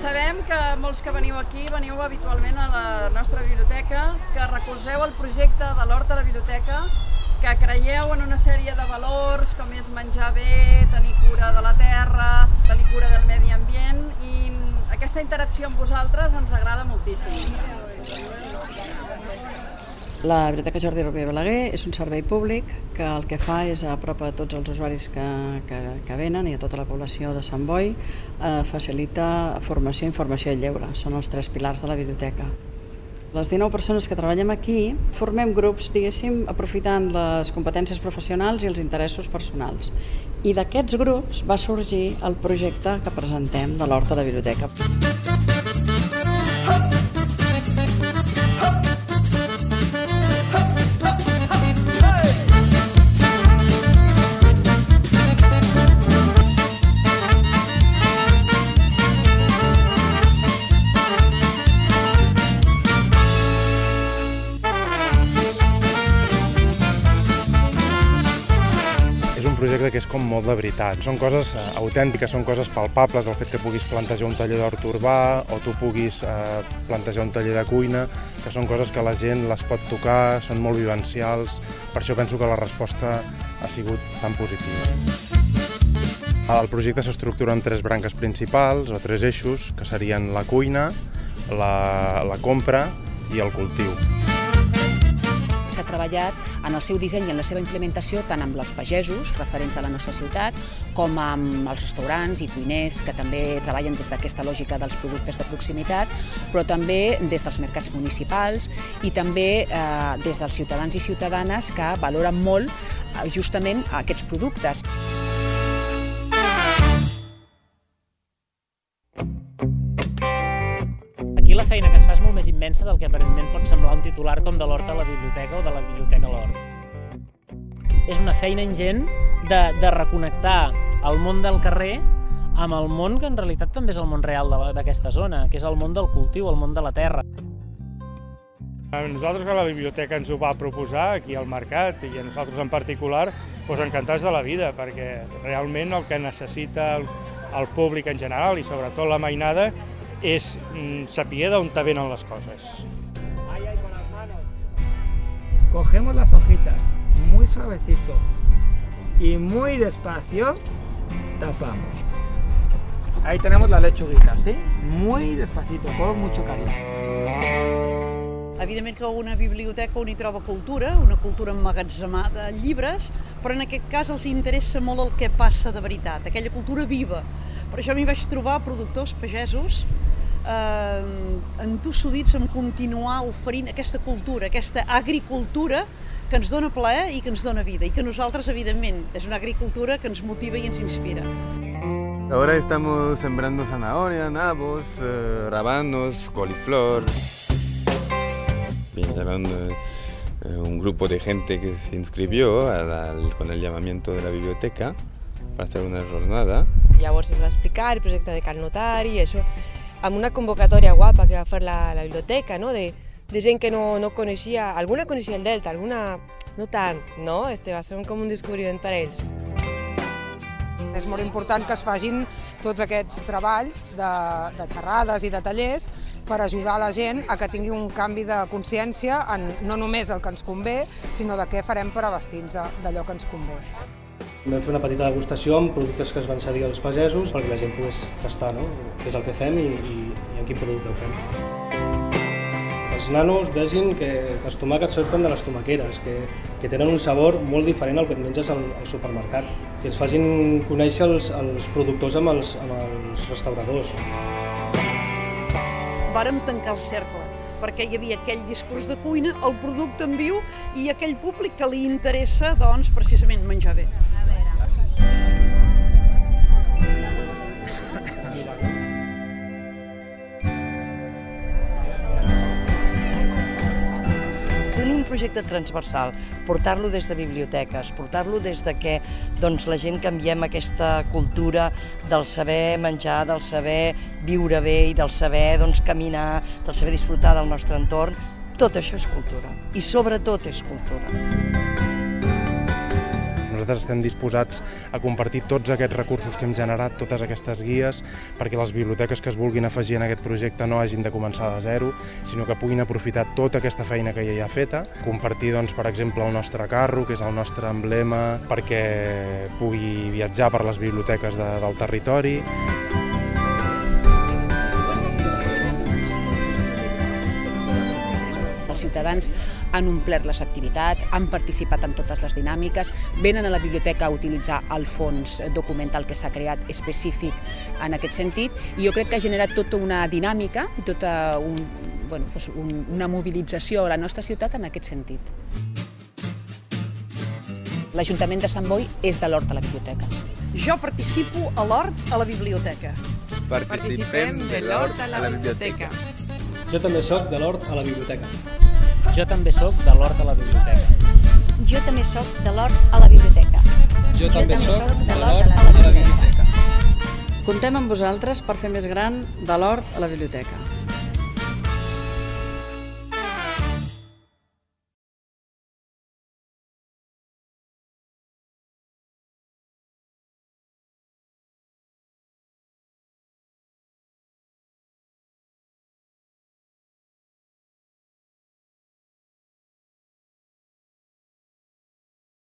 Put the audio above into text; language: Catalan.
Sabem que molts que veniu aquí veniu habitualment a la nostra biblioteca, que recolzeu el projecte de l'Hort a la Biblioteca, que creieu en una sèrie de valors com és menjar bé, tenir cura de la terra, tenir cura del medi ambient, i aquesta interacció amb vosaltres ens agrada moltíssim. La Biblioteca Jordi Rovira i Balaguer és un servei públic que el que fa és apropar a tots els usuaris que venen i a tota la població de Sant Boi, facilita formació, informació i lleure. Són els 3 pilars de la biblioteca. Les 19 persones que treballem aquí formem grups, diguéssim, aprofitant les competències professionals i els interessos personals. I d'aquests grups va sorgir el projecte que presentem de l'Hort a la Biblioteca. Un projecte que és com molt de veritat. Són coses autèntiques, són coses palpables, el fet que puguis plantejar un taller d'hort urbà o tu puguis plantejar un taller de cuina, que són coses que la gent les pot tocar, són molt vivencials, per això penso que la resposta ha sigut tan positiva. El projecte s'estructura en 3 branques principals o 3 eixos, que serien la cuina, la compra i el cultiu. S'ha treballat en el seu disseny i en la seva implementació tant amb els pagesos, referents de la nostra ciutat, com amb els restaurants i cuiners que també treballen des d'aquesta lògica dels productes de proximitat, però també des dels mercats municipals i també des dels ciutadans i ciutadanes que valoren molt justament aquests productes. La feina que es fa és molt més immensa del que aparentment pot semblar un titular com de l'Hort a la Biblioteca o de la Biblioteca a l'Hort. És una feina ingent de reconnectar el món del carrer amb el món que en realitat també és el món real d'aquesta zona, que és el món del cultiu, el món de la terra. Nosaltres que la biblioteca ens ho va proposar aquí al mercat i a nosaltres en particular, encantats de la vida, perquè realment el que necessita el públic en general i sobretot la mainada és saber d'on venen les coses. Cogemos las hojitas muy suavecito y muy despacio tapamos. Ahí tenemos la lechuguita, ¿sí? Muy despacito, con mucho cariño. Evidentment que una biblioteca on hi troba cultura, una cultura emmagatzemada en llibres, però en aquest cas els interessa molt el que passa de veritat, aquella cultura viva. Per això m'hi vaig trobar productors, pagesos, entossudits en continuar oferint aquesta cultura, aquesta agricultura que ens dona plaer i que ens dona vida, i que nosaltres, evidentment, és una agricultura que ens motiva i ens inspira. Ahora estamos sembrando zanahoria, nabos, rábanos, coliflor. Vinieron un grupo de gente que se inscribió con el llamamiento de la biblioteca para hacer una jornada. Llavors es va explicar el projecte de Can Notari, això, amb una convocatòria guapa que va fer la biblioteca, no? de gent que no coneixia, alguna coneixia el Delta, alguna no tant, no? Va ser com un descobriment per a ells. És molt important que es facin tots aquests treballs de xerrades i de tallers per ajudar la gent a que tingui un canvi de consciència no només del que ens convé, sinó de què farem per abastir-nos d'allò que ens convé. Vam fer una petita degustació amb productes que es van cedir als pagesos perquè la gent pogués tastar què és el que fem i en quin producte ho fem. Els nanos vegin que els tomàquets surten de les tomaqueres, que tenen un sabor molt diferent al que et menges al supermercat, que ens facin conèixer els productors amb els restauradors. Vàrem tancar el cercle, perquè hi havia aquell discurs de cuina, el producte en viu i aquell públic que li interessa, doncs, precisament menjar bé. Tenir un projecte transversal, portar-lo des de biblioteques, portar-lo des de que la gent canviem aquesta cultura del saber menjar, del saber viure bé i del saber caminar, del saber disfrutar del nostre entorn, tot això és cultura i sobretot és cultura. nosaltres estem disposats a compartir tots aquests recursos que hem generat, totes aquestes guies, perquè les biblioteques que es vulguin afegir en aquest projecte no hagin de començar de zero, sinó que puguin aprofitar tota aquesta feina que ja hi ha feta, compartir, doncs, per exemple, el nostre carro, que és el nostre emblema, perquè pugui viatjar per les biblioteques del territori. Els ciutadans han omplert les activitats, han participat en totes les dinàmiques, venen a la biblioteca a utilitzar el fons documental que s'ha creat específic en aquest sentit, i jo crec que ha generat tota una dinàmica i tota una mobilització a la nostra ciutat en aquest sentit. L'Ajuntament de Sant Boi és de l'Hort a la biblioteca. Jo participo a l'Hort a la biblioteca. Participem de l'Hort a la biblioteca. Jo també soc de l'Hort a la biblioteca. Jo també soc de l'Hort a la biblioteca. Jo també soc de l'Hort a la biblioteca. Jo també soc de l'Hort a la biblioteca. Contem amb vosaltres per fer més gran de l'Hort a la biblioteca.